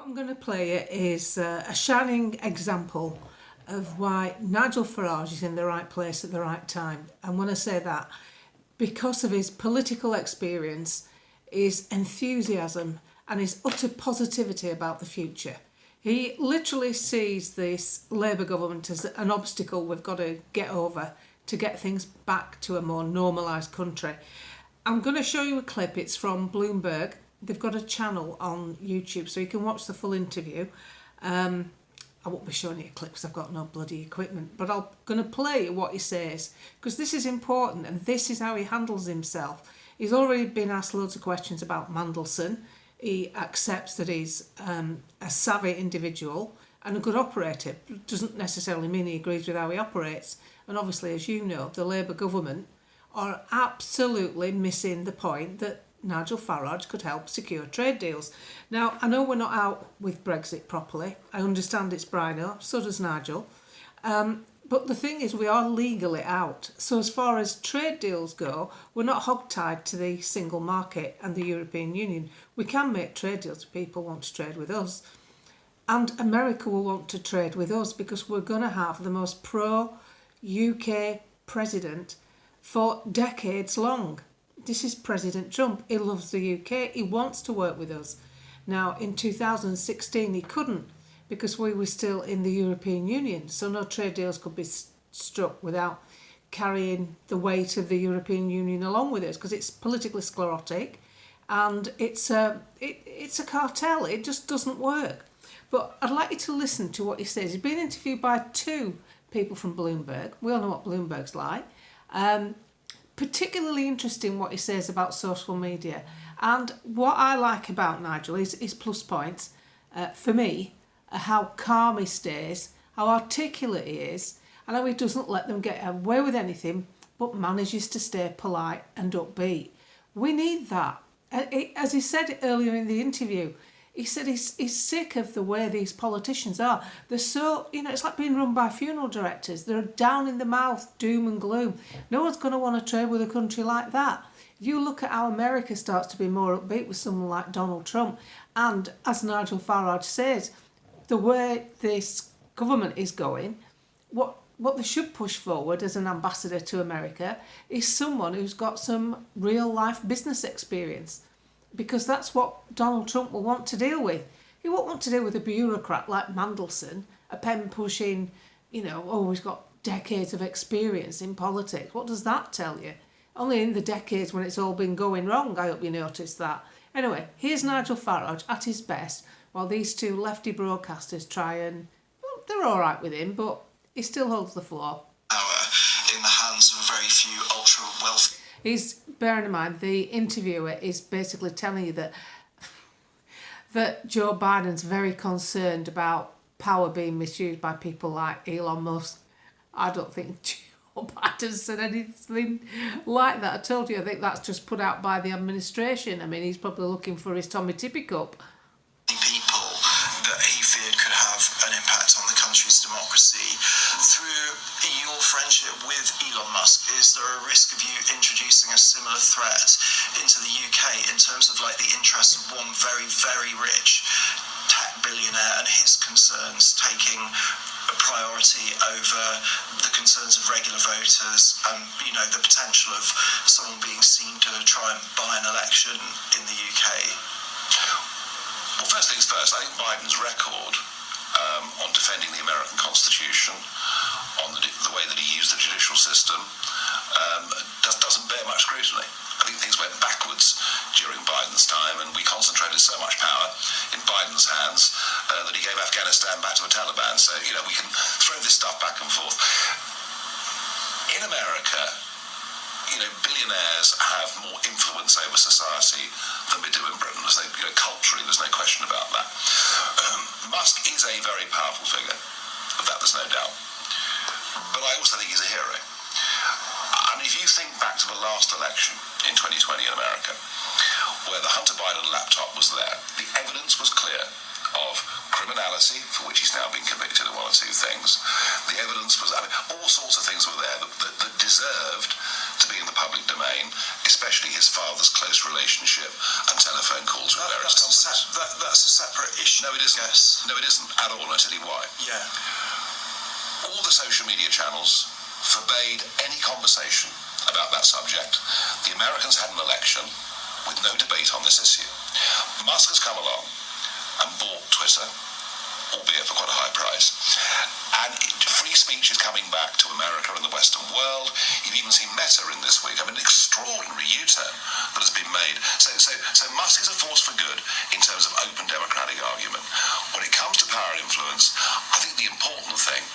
What I'm going to play is a shining example of why Nigel Farage is in the right place at the right time. And when I say that, because of his political experience, his enthusiasm and his utter positivity about the future. He literally sees this Labour government as an obstacle we've got to get over to get things back to a more normalised country. I'm going to show you a clip. It's from Bloomberg. They've got a channel on YouTube so you can watch the full interview. I won't be showing you clips, I've got no bloody equipment, but I'm going to play what he says because this is important and this is how he handles himself. He's already been asked loads of questions about Mandelson. He accepts that he's a savvy individual and a good operator. It doesn't necessarily mean he agrees with how he operates. And obviously, as you know, the Labour government are absolutely missing the point that Nigel Farage could help secure trade deals. Now, I know we're not out with Brexit properly. I understand it's Brino, so does Nigel. But the thing is, we are legally out. So as far as trade deals go, we're not hogtied to the single market and the European Union. We can make trade deals if people want to trade with us. And America will want to trade with us because we're going to have the most pro-UK president for decades long. This is President Trump. He loves the UK. He wants to work with us. Now, in 2016, he couldn't because we were still in the European Union. So no trade deals could be struck without carrying the weight of the European Union along with us because it's politically sclerotic and it's a cartel. It just doesn't work. But I'd like you to listen to what he says. He's been interviewed by two people from Bloomberg. We all know what Bloomberg's like. Particularly interesting what he says about social media. And what I like about Nigel is his plus points, for me, how calm he stays, how articulate he is, and how he doesn't let them get away with anything, but manages to stay polite and upbeat. We need that. As he said earlier in the interview, he said he's sick of the way these politicians are. They're so, it's like being run by funeral directors. They're down in the mouth, doom and gloom. No one's going to want to trade with a country like that. You look at how America starts to be more upbeat with someone like Donald Trump. And as Nigel Farage says, the way this government is going, what they should push forward as an ambassador to America is someone who's got some real life business experience. Because that's what Donald Trump will want to deal with. He won't want to deal with a bureaucrat like Mandelson, a pen-pushing, he's got decades of experience in politics. What does that tell you? Only in the decades when it's all been going wrong, I hope you noticed that. Anyway, here's Nigel Farage at his best, while these two lefty broadcasters try and... Well, they're all right with him, but he still holds the floor. In the hands of a very few ultra-wealthy... He's, bearing in mind, the interviewer is basically telling you that Joe Biden's very concerned about power being misused by people like Elon Musk. I don't think Joe Biden said anything like that. I told you, I think that's just put out by the administration. I mean, he's probably looking for his Tommy Tippy cup. People that he feared could have an impact on the country's democracy. Through your friendship with Elon Musk, is there a risk of you introducing a similar threat into the UK in terms of the interests of one very, very rich tech billionaire and his concerns taking a priority over the concerns of regular voters and, the potential of someone being seen to try and buy an election in the UK? Well, first things first, I think Biden's record on defending the American Constitution, on the way that he used the judicial system, doesn't bear much scrutiny. I think things went backwards during Biden's time, and we concentrated so much power in Biden's hands that he gave Afghanistan back to the Taliban. So, we can throw this stuff back and forth. In America, billionaires have more influence over society than we do in Britain. Culturally, there's no question about that. Musk is a very powerful figure. Of that, there's no doubt. But I also think he's a hero. I mean, if you think back to the last election in 2020 in America, where the Hunter Biden laptop was there, the evidence was clear of criminality, for which he's now been convicted of one or two things. The evidence was, all sorts of things were there that deserved to be in the public domain, especially his father's close relationship and telephone calls with various companies. That's a separate issue. No, it isn't. Yes. No, it isn't at all. I'll tell you why. Yeah. All the social media channels forbade any conversation about that subject. The Americans had an election with no debate on this issue. Musk has come along and bought Twitter, albeit for quite a high price. And free speech is coming back to America and the Western world. You've even seen Meta in this week. I mean, an extraordinary U-turn that has been made. So Musk is a force for good in terms of open democratic argument. When it comes to power influence, I think the important thing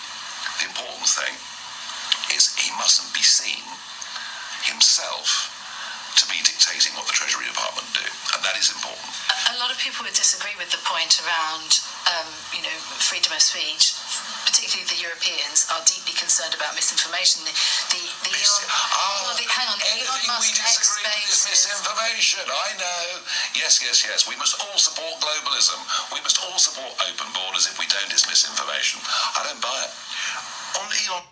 is he mustn't be seen himself to be dictating what the Treasury Department do, and that is important. A lot of people would disagree with the point around, freedom of speech. Particularly the Europeans are deeply concerned about misinformation. Hang on, the Elon Musk we disagree with is X-Spaces. misinformation. I know. Yes. We must all support globalism. We must all support open borders. If we don't, it's misinformation. I don't buy it. On Elon.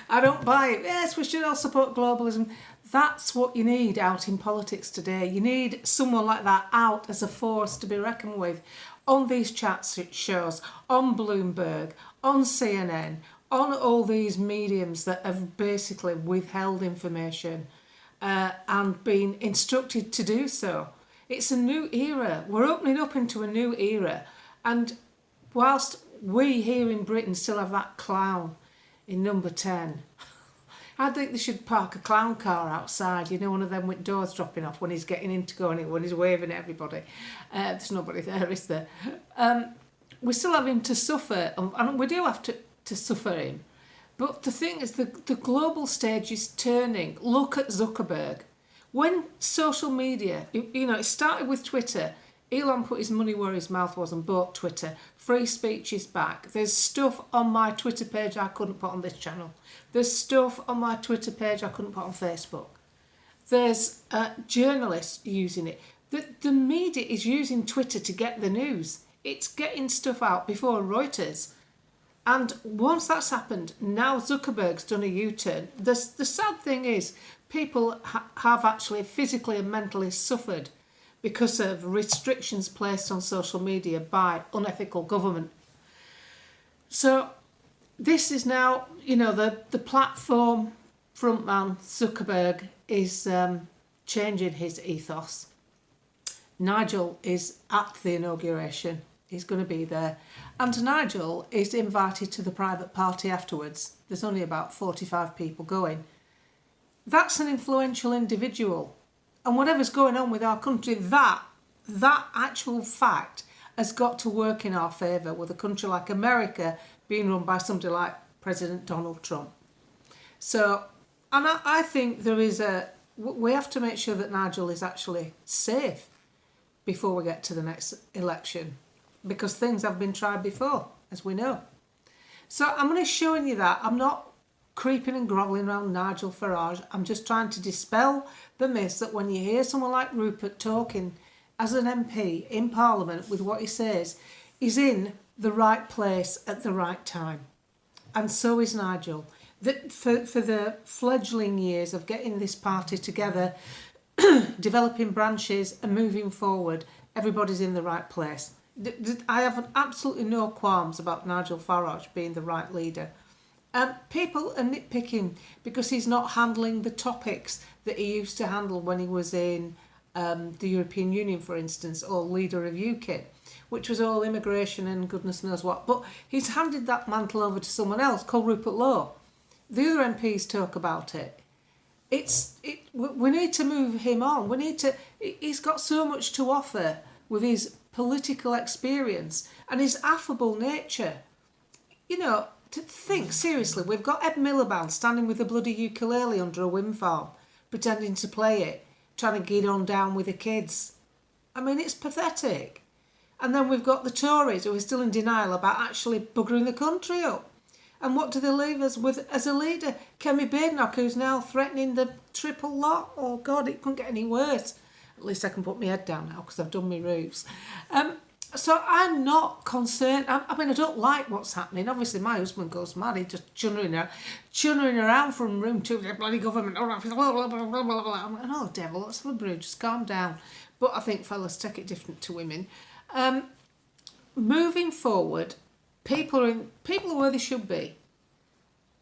I don't buy it. Yes, we should all support globalism. That's what you need out in politics today. You need someone like that out as a force to be reckoned with on these chat shows, on Bloomberg, on CNN, on all these mediums that have basically withheld information and been instructed to do so. It's a new era. We're opening up into a new era. And whilst we here in Britain still have that clown in number 10, I think they should park a clown car outside, one of them with doors dropping off when he's getting in to go in, when he's waving at everybody. There's nobody there, is there? We still have him to suffer, and we do have to suffer him. But the thing is, the global stage is turning. Look at Zuckerberg. When social media, it started with Twitter. Elon put his money where his mouth was and bought Twitter. Free speech is back. There's stuff on my Twitter page I couldn't put on this channel. There's stuff on my Twitter page I couldn't put on Facebook. There's journalists using it. The media is using Twitter to get the news. It's getting stuff out before Reuters. And once that's happened, now Zuckerberg's done a U-turn. The sad thing is people have actually physically and mentally suffered because of restrictions placed on social media by unethical government. So this is now, the platform frontman Zuckerberg is changing his ethos. Nigel is at the inauguration. He's going to be there. And Nigel is invited to the private party afterwards. There's only about 45 people going. That's an influential individual. And whatever's going on with our country, that actual fact has got to work in our favour with a country like America being run by somebody like President Donald Trump. So, and I think we have to make sure that Nigel is actually safe before we get to the next election, because things have been tried before, as we know. So I'm only showing you that. I'm not creeping and grovelling around Nigel Farage. I'm just trying to dispel the myth that when you hear someone like Rupert talking as an MP in Parliament with what he says, he's in the right place at the right time. And so is Nigel. That for the fledgling years of getting this party together, developing branches and moving forward, everybody's in the right place. I have absolutely no qualms about Nigel Farage being the right leader. People are nitpicking because he's not handling the topics that he used to handle when he was in the European Union, for instance, or leader of UKIP, which was all immigration and goodness knows what. But he's handed that mantle over to someone else called Rupert Lowe. The other MPs talk about it. We need to move him on. He's got so much to offer with his political experience and his affable nature. To think seriously, we've got Ed Miliband standing with a bloody ukulele under a wind farm, pretending to play it, trying to get on down with the kids. I mean, it's pathetic. And then we've got the Tories who are still in denial about actually buggering the country up. And what do they leave us with as a leader? Kemi Badenoch, who's now threatening the triple lock. Oh God, it couldn't get any worse. At least I can put my head down now because I've done my roofs. So I'm not concerned. I mean, I don't like what's happening. Obviously, my husband goes mad. He's just chunnering around from room to the bloody government. Blah, blah, blah, blah, blah, blah. I'm like, oh, devil, let's have a brew. Just calm down. But I think fellas take it different to women. Moving forward, people are where they should be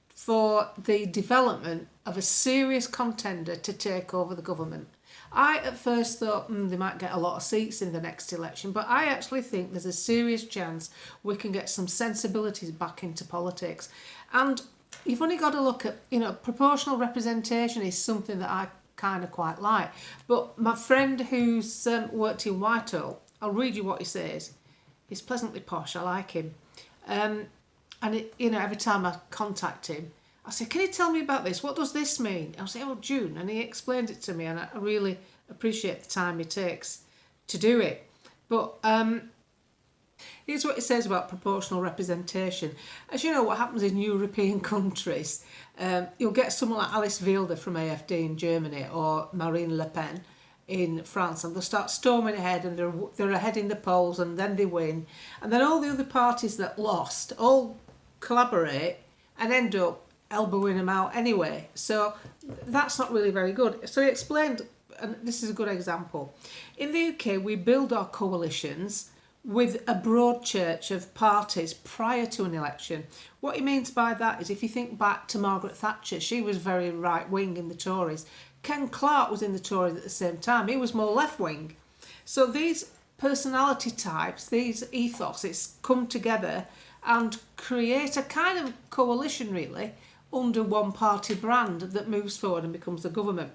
for the development of a serious contender to take over the government. I at first thought they might get a lot of seats in the next election, but I actually think there's a serious chance we can get some sensibilities back into politics. And you've only got to look at, proportional representation is something that I kind of quite like. But my friend who's worked in Whitehall, I'll read you what he says. He's pleasantly posh, I like him. And every time I contact him, I say, can you tell me about this? What does this mean? I'll say, June. And he explained it to me, and I really appreciate the time he takes to do it. But here's what he says about proportional representation. As you know, what happens in European countries, you'll get someone like Alice Weidel from AfD in Germany or Marine Le Pen in France, and they'll start storming ahead, and they're ahead in the polls, and then they win. And then all the other parties that lost all collaborate and end up elbowing them out anyway. So that's not really very good. So he explained, and this is a good example. In the UK, we build our coalitions with a broad church of parties prior to an election. What he means by that is, if you think back to Margaret Thatcher, she was very right-wing in the Tories. Ken Clarke was in the Tories at the same time. He was more left-wing. So these personality types, these ethoses come together and create a kind of coalition, really, under one party brand that moves forward and becomes the government.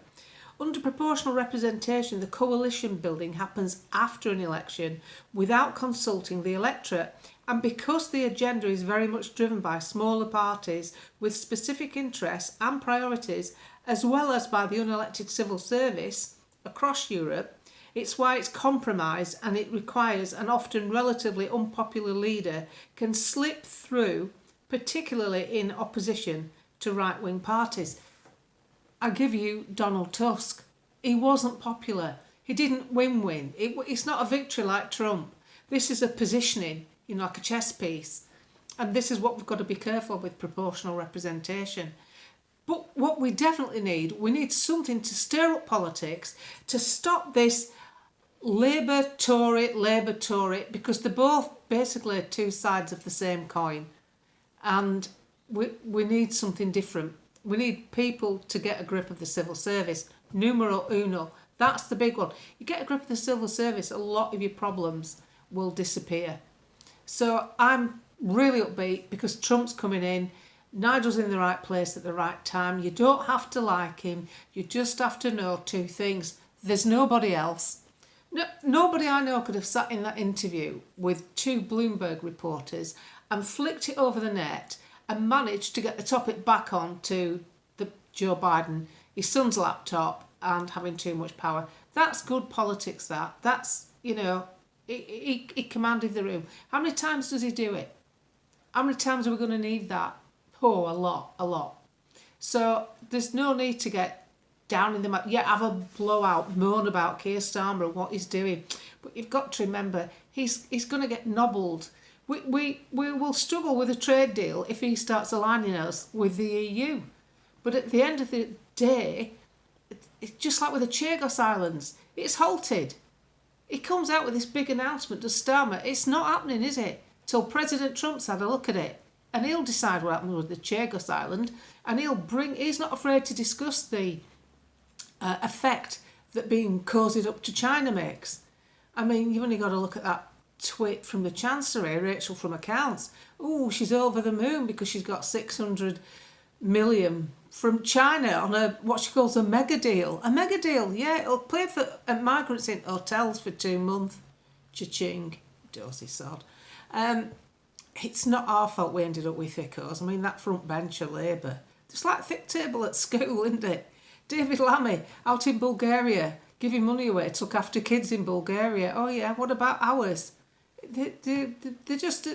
Under proportional representation, the coalition building happens after an election without consulting the electorate. And because the agenda is very much driven by smaller parties with specific interests and priorities, as well as by the unelected civil service across Europe, it's why it's compromised, and it requires an often relatively unpopular leader can slip through, particularly in opposition to right-wing parties. I give you Donald Tusk. He wasn't popular. He didn't win. It's not a victory like Trump. This is a positioning, like a chess piece. And this is what we've got to be careful with proportional representation. But what we definitely need, we need something to stir up politics, to stop this Labour, Tory, because they're both basically two sides of the same coin. And we need something different. We need people to get a grip of the civil service. Numero uno. That's the big one. You get a grip of the civil service, a lot of your problems will disappear. So I'm really upbeat because Trump's coming in. Nigel's in the right place at the right time. You don't have to like him. You just have to know two things. There's nobody else. Nobody I know could have sat in that interview with two Bloomberg reporters and flicked it over the net and managed to get the topic back on to the Joe Biden, his son's laptop, and having too much power. That's good politics, that. That's, he commanded the room. How many times does he do it? How many times are we going to need that? Oh, a lot. So there's no need to get down in the mud. Yeah, have a blowout, moan about Keir Starmer and what he's doing. But you've got to remember, he's going to get nobbled. We will struggle with a trade deal if he starts aligning us with the EU. But at the end of the day, it's just like with the Chagos Islands. It's halted. He comes out with this big announcement to Starmer. It's not happening, is it? Till President Trump's had a look at it. And he'll decide what happens with the Chagos Island. And he's not afraid to discuss the effect that being cozied up to China makes. I mean, you've only got to look at that tweet from the Chancery, Rachel from Accounts. Oh, she's over the moon because she's got 600 million from China on what she calls a mega deal. A mega deal, yeah. It'll pay for migrants in hotels for 2 months. Cha-ching, dorsey sod. It's not our fault we ended up with thickos. I mean, that front bench of Labour. Just like thick table at school, isn't it? David Lammy, out in Bulgaria, giving money away to look after kids in Bulgaria. Oh yeah, what about ours? They're just,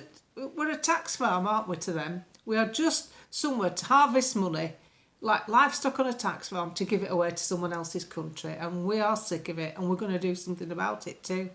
we're a tax farm, aren't we, to them? We are just somewhere to harvest money, like livestock on a tax farm, to give it away to someone else's country. And we are sick of it, and we're going to do something about it too.